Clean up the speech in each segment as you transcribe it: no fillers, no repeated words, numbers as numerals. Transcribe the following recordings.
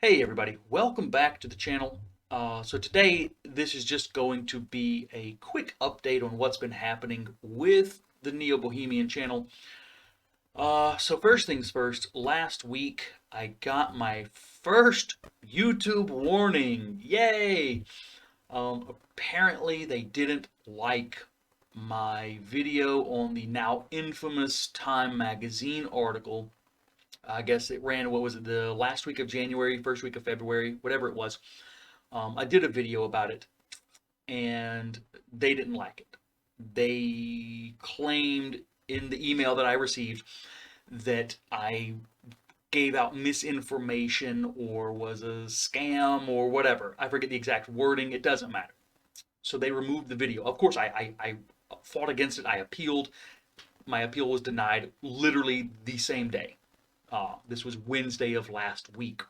Hey everybody, welcome back to the channel. So today this is just going to be a quick update on what's been happening with the Neo Bohemian channel. So first things first, last week I got my first YouTube warning. Yay! Apparently they didn't like my video on the now infamous Time magazine article. I guess it ran, what was it, the last week of January, first week of February, whatever it was. I did a video about it, and they didn't like it. They claimed in the email that I received that I gave out misinformation or was a scam or whatever. I forget the exact wording. It doesn't matter. So they removed the video. Of course, I fought against it. I appealed. My appeal was denied literally the same day. This was Wednesday of last week.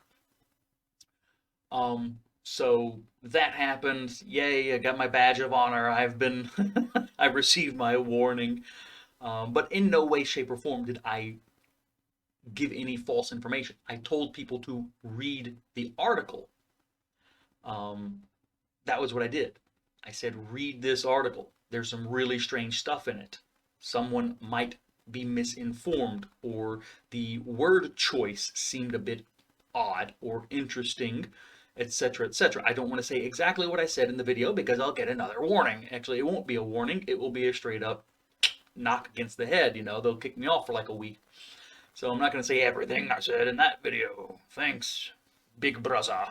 So that happened. Yay, I got my badge of honor. I've been, I've received my warning. But in no way, shape, or form did I give any false information. I told people to read the article. Um, that was what I did. I said, read this article. There's some really strange stuff in it. Someone might be misinformed, or the word choice seemed a bit odd or interesting, etc., etc. I don't want to say exactly what I said in the video because I'll get another warning. Actually, it won't be a warning. It will be a straight up knock against the head. They'll kick me off for like a week. So I'm not going to say everything I said in that video. Thanks, big brother.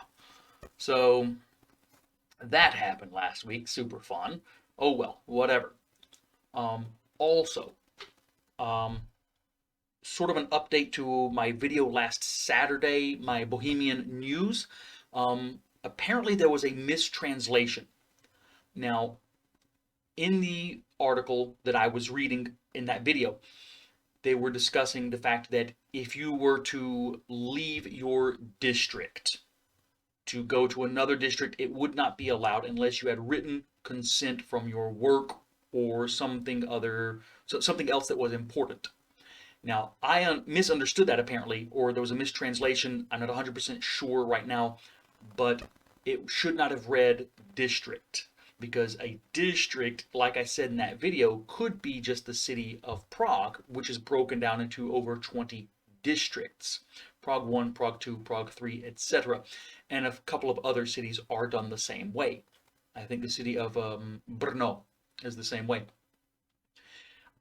So that happened last week. Super fun. Oh well, whatever. Also, um, sort of an update to my video last Saturday, my Bohemian news. Apparently, there was a mistranslation. Now, in the article that I was reading in that video, they were discussing the fact that if you were to leave your district to go to another district, it would not be allowed unless you had written consent from your work or something else that was important. Now, I misunderstood that apparently, or there was a mistranslation. I'm not 100% sure right now, but it should not have read district, because a district, like I said in that video, could be just the city of Prague, which is broken down into over 20 districts. Prague 1, Prague 2, Prague 3, etc. And a couple of other cities are done the same way. I think the city of Brno is the same way.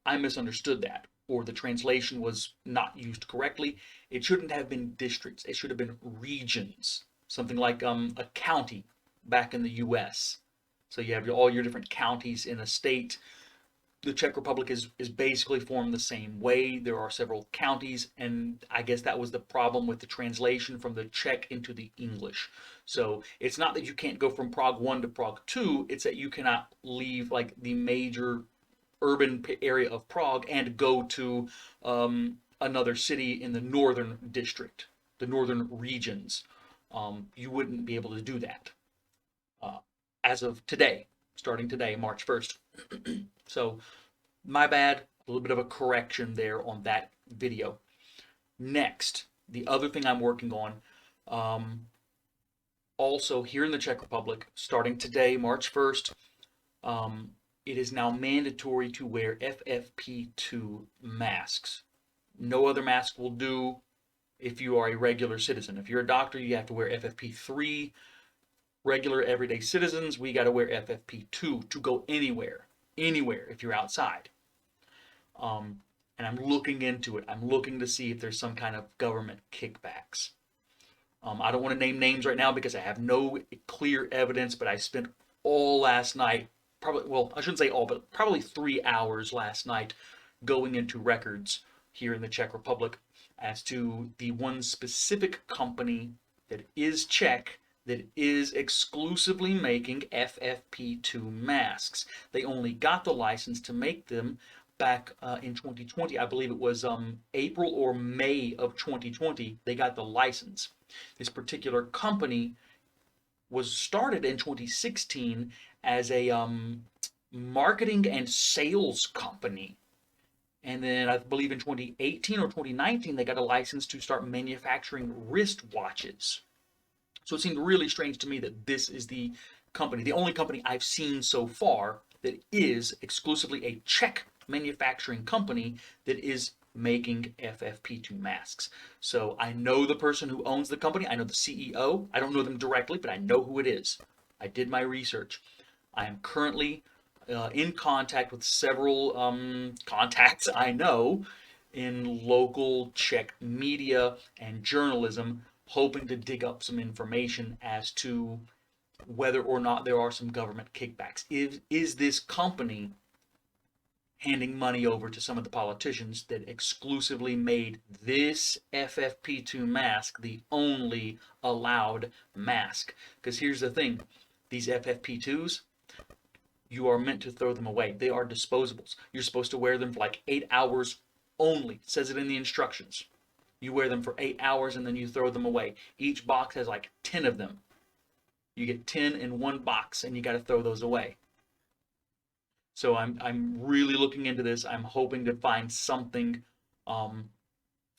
I misunderstood that, or the translation was not used correctly. It shouldn't have been districts. It should have been regions, something like a county back in the U.S. So you have all your different counties in a state. The Czech Republic is basically formed the same way. There are several counties, and I guess that was the problem with the translation from the Czech into the English. So it's not that you can't go from Prague 1 to Prague 2, it's that you cannot leave like the major urban area of Prague and go to another city in the northern district, the northern regions. You wouldn't be able to do that uh, as of today, starting today, March 1st. So, my bad, a little bit of a correction there on that video. Next, the other thing I'm working on, also here in the Czech Republic, starting today, March 1st, it is now mandatory to wear FFP2 masks. No other mask will do if you are a regular citizen. If you're a doctor, you have to wear FFP3. Regular everyday citizens, we got to wear FFP2 to go anywhere if you're outside. And I'm looking into it. I'm looking to see if there's some kind of government kickbacks. I don't want to name names right now because I have no clear evidence, but I spent all last night, probably, well, I shouldn't say all, but probably 3 hours last night going into records here in the Czech Republic as to the one specific company that is Czech that is exclusively making FFP2 masks. They only got the license to make them back in 2020. I believe it was April or May of 2020 they got the license. This particular company was started in 2016 as a marketing and sales company. And then I believe in 2018 or 2019 they got a license to start manufacturing wristwatches. So it seemed really strange to me that this is the company, the only company I've seen so far that is exclusively a Czech manufacturing company that is making FFP2 masks. So I know the person who owns the company. I know the CEO. I don't know them directly, but I know who it is. I did my research. I am currently in contact with several contacts I know in local Czech media and journalism, hoping to dig up some information as to whether or not there are some government kickbacks. Is this company handing money over to some of the politicians that exclusively made this FFP2 mask the only allowed mask? Because here's the thing, these FFP2s, you are meant to throw them away. They are disposables. You're supposed to wear them for like 8 hours only. It says it in the instructions. You wear them for 8 hours and then you throw them away. Each box has like 10 of them. You get 10 in one box and you got to throw those away. So I'm really looking into this. I'm hoping to find something.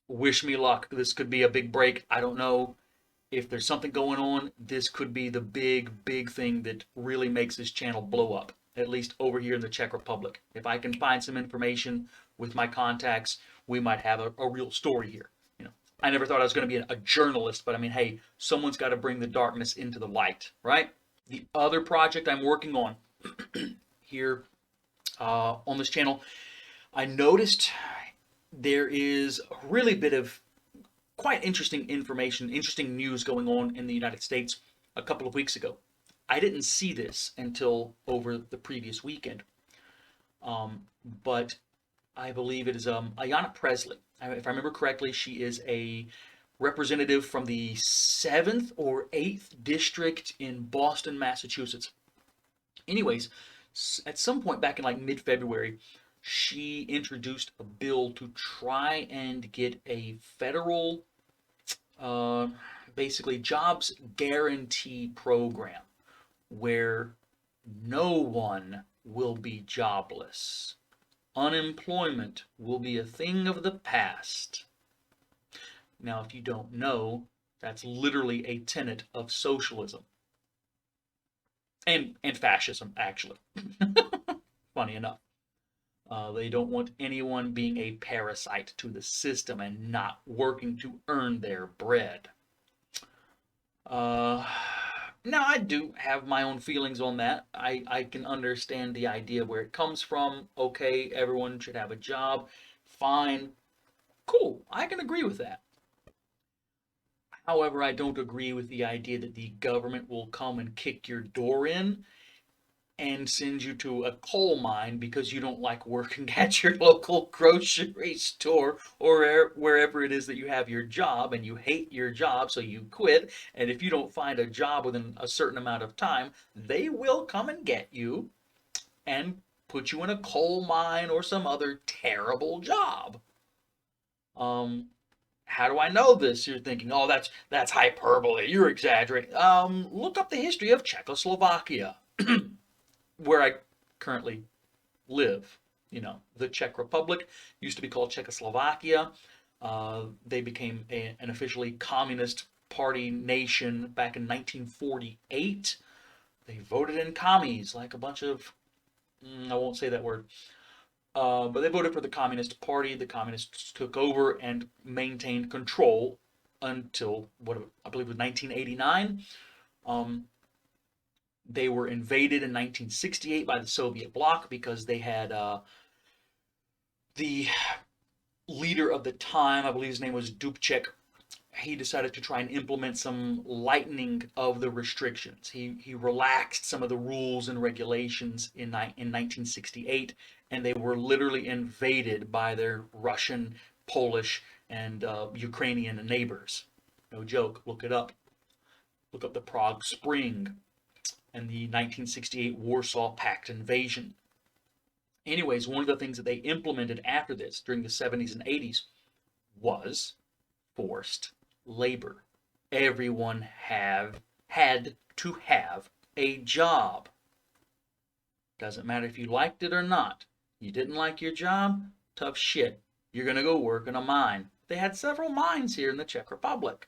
Wish me luck. This could be a big break. I don't know if there's something going on. This could be the big thing that really makes this channel blow up, at least over here in the Czech Republic. If I can find some information with my contacts, we might have a real story here. You know, I never thought I was going to be a journalist, but I mean, hey, someone's got to bring the darkness into the light, right? The other project I'm working on here on this channel, I noticed there is a really bit of quite interesting information, interesting news going on in the United States a couple of weeks ago. I didn't see this until over the previous weekend, but I believe it is Ayanna Presley. If I remember correctly, she is a representative from the 7th or 8th district in Boston, Massachusetts. Anyways, at some point back in like mid-February, she introduced a bill to try and get a federal, basically jobs guarantee program where no one will be jobless. Unemployment will be a thing of the past. Now, if you don't know, that's literally a tenet of socialism. And fascism, actually. Funny enough. They don't want anyone being a parasite to the system and not working to earn their bread. Now, I do have my own feelings on that. I can understand the idea where it comes from. Okay, everyone should have a job. Fine. Cool. I can agree with that. However, I don't agree with the idea that the government will come and kick your door in and send you to a coal mine because you don't like working at your local grocery store or wherever it is that you have your job, and you hate your job, so you quit. And if you don't find a job within a certain amount of time, they will come and get you and put you in a coal mine or some other terrible job. How do I know this? You're thinking, oh, that's hyperbole. You're exaggerating. Look up the history of Czechoslovakia, where I currently live. You know, the Czech Republic used to be called Czechoslovakia. They became an officially communist party nation back in 1948. They voted in commies like a bunch of, I won't say that word. But they voted for the Communist Party. The Communists took over and maintained control until, what I believe was 1989. They were invaded in 1968 by the Soviet bloc because they had the leader of the time, I believe his name was Dubček. He decided to try and implement some lightening of the restrictions. He relaxed some of the rules and regulations in 1968, and they were literally invaded by their Russian, Polish, and Ukrainian neighbors. No joke. Look it up. Look up the Prague Spring and the 1968 Warsaw Pact invasion. Anyways, one of the things that they implemented after this, during the 70s and 80s, was forced labor. Everyone had to have a job. Doesn't matter if you liked it or not. You didn't like your job? Tough shit. You're going to go work in a mine. They had several mines here in the Czech Republic.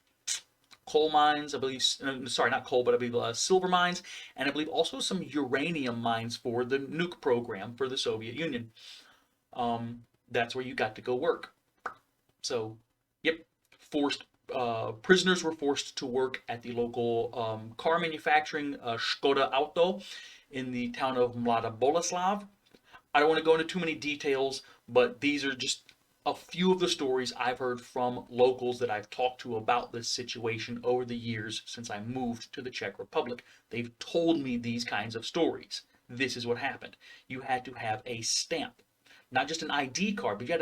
coal mines, I believe, sorry, not coal, but I believe silver mines, and I believe also some uranium mines for the nuke program for the Soviet Union. That's where you got to go work. So, yep, forced prisoners were forced to work at the local car manufacturing Škoda Auto in the town of Mlada Boleslav. I don't want to go into too many details, but these are just a few of the stories I've heard from locals that I've talked to about this situation over the years since I moved to the Czech Republic. They've told me these kinds of stories. This is what happened. You had to have a stamp, not just an ID card, but you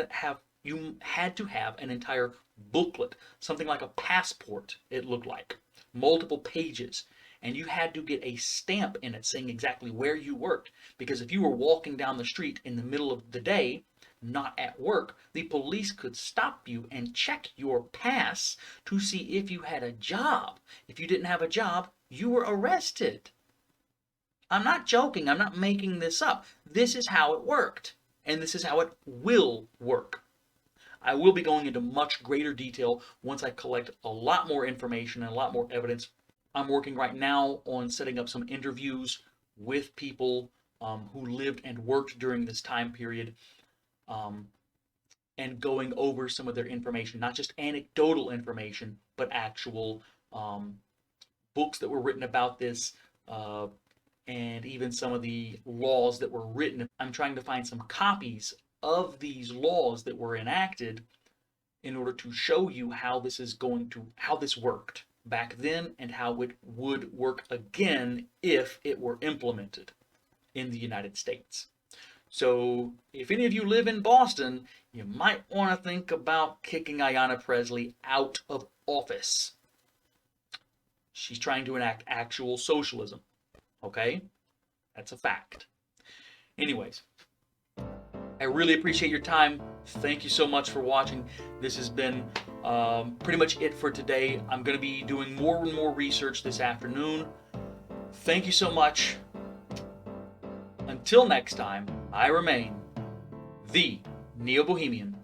had to have an entire booklet, something like a passport, it looked like, multiple pages. And you had to get a stamp in it saying exactly where you worked. Because if you were walking down the street in the middle of the day, not at work, the police could stop you and check your pass to see if you had a job. If you didn't have a job, you were arrested. I'm not joking. I'm not making this up. This is how it worked. And this is how it will work. I will be going into much greater detail once I collect a lot more information and a lot more evidence. I'm working right now on setting up some interviews with people who lived and worked during this time period, and going over some of their information, not just anecdotal information, but actual books that were written about this, and even some of the laws that were written. I'm trying to find some copies of these laws that were enacted in order to show you how this worked back then and how it would work again if it were implemented in the United States. So if any of you live in Boston, you might want to think about kicking Ayanna Presley out of office. She's trying to enact actual socialism. Okay? That's a fact. Anyways, I really appreciate your time. Thank you so much for watching. This has been pretty much it for today. I'm going to be doing more and more research this afternoon. Thank you so much. Until next time, I remain the Neo-Bohemian.